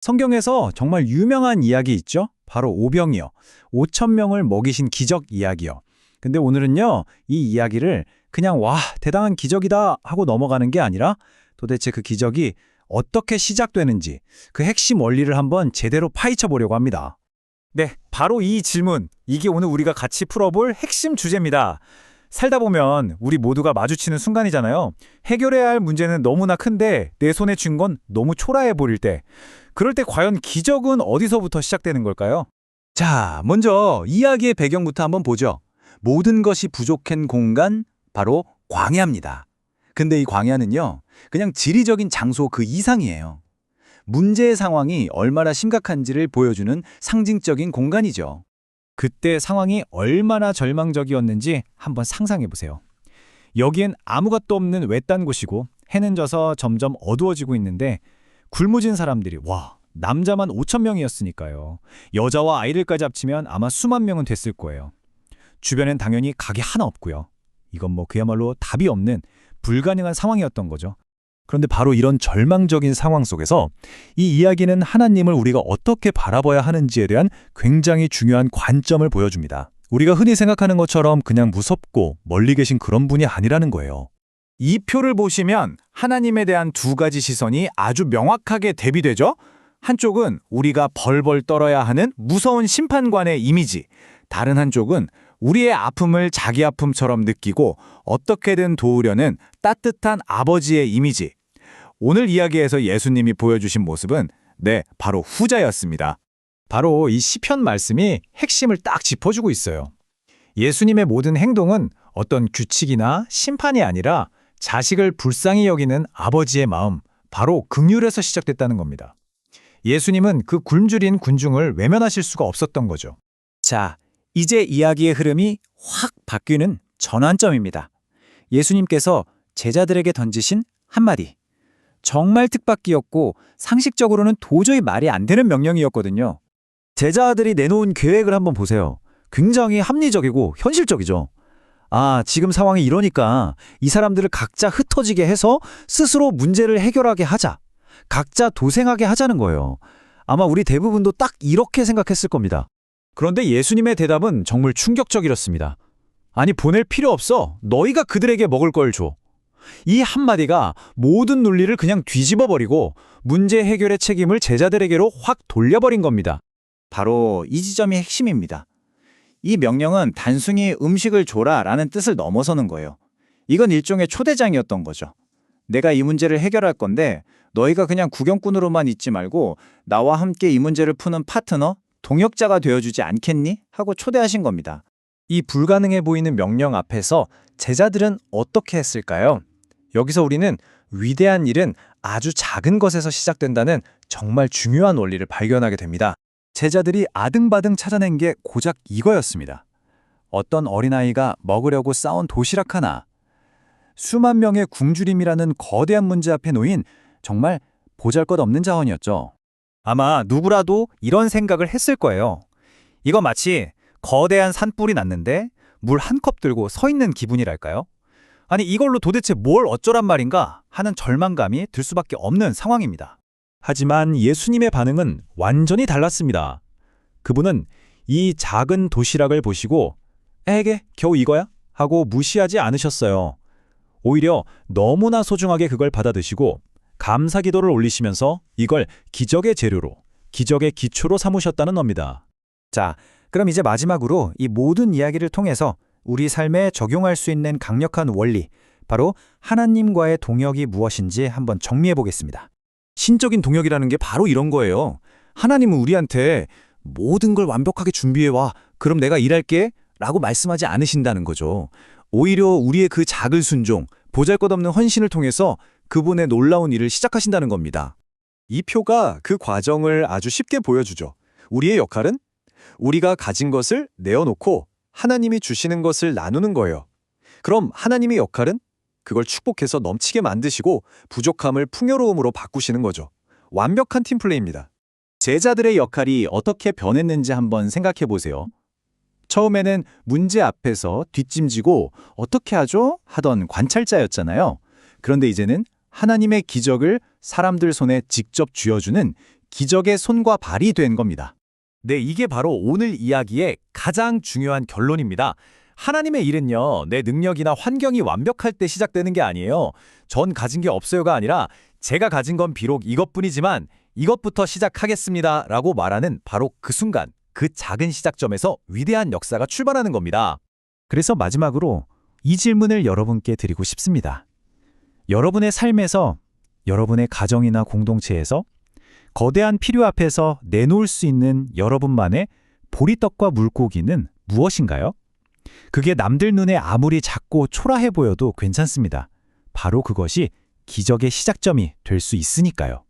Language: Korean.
성경에서 정말 유명한 이야기 있죠? 바로 오병이어. 5천 명을 먹이신 기적 이야기요. 근데 오늘은요, 이 이야기를 그냥 와, 대단한 기적이다 하고 넘어가는 게 아니라 도대체 그 기적이 어떻게 시작되는지 그 핵심 원리를 한번 제대로 파헤쳐 보려고 합니다. 네, 바로 이 질문. 이게 오늘 우리가 같이 풀어볼 핵심 주제입니다. 살다 보면 우리 모두가 마주치는 순간이잖아요. 해결해야 할 문제는 너무나 큰데 내 손에 쥔 건 너무 초라해 보일 때. 그럴 때 과연 기적은 어디서부터 시작되는 걸까요? 자, 먼저 이야기의 배경부터 한번 보죠. 모든 것이 부족한 공간, 바로 광야입니다. 근데 이 광야는요, 그냥 지리적인 장소 그 이상이에요. 문제의 상황이 얼마나 심각한지를 보여주는 상징적인 공간이죠. 그때 상황이 얼마나 절망적이었는지 한번 상상해 보세요. 여기엔 아무것도 없는 외딴 곳이고 해는 져서 점점 어두워지고 있는데 굶어진 사람들이 남자만 5천 명이었으니까요. 여자와 아이들까지 합치면 아마 수만 명은 됐을 거예요. 주변엔 당연히 가게 하나 없고요. 이건 그야말로 답이 없는 불가능한 상황이었던 거죠. 그런데 바로 이런 절망적인 상황 속에서 이 이야기는 하나님을 우리가 어떻게 바라봐야 하는지에 대한 굉장히 중요한 관점을 보여줍니다. 우리가 흔히 생각하는 것처럼 그냥 무섭고 멀리 계신 그런 분이 아니라는 거예요. 이 표를 보시면 하나님에 대한 두 가지 시선이 아주 명확하게 대비되죠? 한쪽은 우리가 벌벌 떨어야 하는 무서운 심판관의 이미지, 다른 한쪽은 우리의 아픔을 자기 아픔처럼 느끼고 어떻게든 도우려는 따뜻한 아버지의 이미지. 오늘 이야기에서 예수님이 보여주신 모습은 바로 후자였습니다. 바로 이 시편 말씀이 핵심을 딱 짚어주고 있어요. 예수님의 모든 행동은 어떤 규칙이나 심판이 아니라 자식을 불쌍히 여기는 아버지의 마음, 바로 긍휼에서 시작됐다는 겁니다. 예수님은 그 굶주린 군중을 외면하실 수가 없었던 거죠. 자, 이제 이야기의 흐름이 확 바뀌는 전환점입니다. 예수님께서 제자들에게 던지신 한마디. 정말 뜻밖이었고 상식적으로는 도저히 말이 안 되는 명령이었거든요. 제자들이 내놓은 계획을 한번 보세요. 굉장히 합리적이고 현실적이죠. 지금 상황이 이러니까 이 사람들을 각자 흩어지게 해서 스스로 문제를 해결하게 하자. 각자 도생하게 하자는 거예요. 아마 우리 대부분도 딱 이렇게 생각했을 겁니다. 그런데 예수님의 대답은 정말 충격적이었습니다. 아니, 보낼 필요 없어. 너희가 그들에게 먹을 걸 줘. 이 한마디가 모든 논리를 그냥 뒤집어버리고 문제 해결의 책임을 제자들에게로 확 돌려버린 겁니다. 바로 이 지점이 핵심입니다. 이 명령은 단순히 음식을 줘라라는 뜻을 넘어서는 거예요. 이건 일종의 초대장이었던 거죠. 내가 이 문제를 해결할 건데 너희가 그냥 구경꾼으로만 있지 말고 나와 함께 이 문제를 푸는 파트너, 동역자가 되어주지 않겠니? 하고 초대하신 겁니다. 이 불가능해 보이는 명령 앞에서 제자들은 어떻게 했을까요? 여기서 우리는 위대한 일은 아주 작은 것에서 시작된다는 정말 중요한 원리를 발견하게 됩니다. 제자들이 아등바등 찾아낸 게 고작 이거였습니다. 어떤 어린아이가 먹으려고 싸운 도시락 하나, 수만 명의 굶주림이라는 거대한 문제 앞에 놓인 정말 보잘것없는 자원이었죠. 아마 누구라도 이런 생각을 했을 거예요. 이거 마치 거대한 산불이 났는데 물 한 컵 들고 서 있는 기분이랄까요? 아니, 이걸로 도대체 뭘 어쩌란 말인가 하는 절망감이 들 수밖에 없는 상황입니다. 하지만 예수님의 반응은 완전히 달랐습니다. 그분은 이 작은 도시락을 보시고 에게 겨우 이거야? 하고 무시하지 않으셨어요. 오히려 너무나 소중하게 그걸 받아드시고 감사 기도를 올리시면서 이걸 기적의 재료로, 기적의 기초로 삼으셨다는 겁니다. 자, 그럼 이제 마지막으로 이 모든 이야기를 통해서 우리 삶에 적용할 수 있는 강력한 원리, 바로 하나님과의 동역이 무엇인지 한번 정리해 보겠습니다. 신적인 동역이라는 게 바로 이런 거예요. 하나님은 우리한테 모든 걸 완벽하게 준비해와, 그럼 내가 일할게 라고 말씀하지 않으신다는 거죠. 오히려 우리의 그 작은 순종, 보잘것없는 헌신을 통해서 그분의 놀라운 일을 시작하신다는 겁니다. 이 표가 그 과정을 아주 쉽게 보여주죠. 우리의 역할은 우리가 가진 것을 내어놓고 하나님이 주시는 것을 나누는 거예요. 그럼 하나님의 역할은 그걸 축복해서 넘치게 만드시고 부족함을 풍요로움으로 바꾸시는 거죠. 완벽한 팀플레이입니다. 제자들의 역할이 어떻게 변했는지 한번 생각해 보세요. 처음에는 문제 앞에서 뒷짐지고 어떻게 하죠? 하던 관찰자였잖아요. 그런데 이제는 하나님의 기적을 사람들 손에 직접 쥐어주는 기적의 손과 발이 된 겁니다. 네, 이게 바로 오늘 이야기의 가장 중요한 결론입니다. 하나님의 일은요, 내 능력이나 환경이 완벽할 때 시작되는 게 아니에요. 전 가진 게 없어요가 아니라 제가 가진 건 비록 이것뿐이지만 이것부터 시작하겠습니다 라고 말하는 바로 그 순간, 그 작은 시작점에서 위대한 역사가 출발하는 겁니다. 그래서 마지막으로 이 질문을 여러분께 드리고 싶습니다. 여러분의 삶에서, 여러분의 가정이나 공동체에서 거대한 필요 앞에서 내놓을 수 있는 여러분만의 보리떡과 물고기는 무엇인가요? 그게 남들 눈에 아무리 작고 초라해 보여도 괜찮습니다. 바로 그것이 기적의 시작점이 될 수 있으니까요.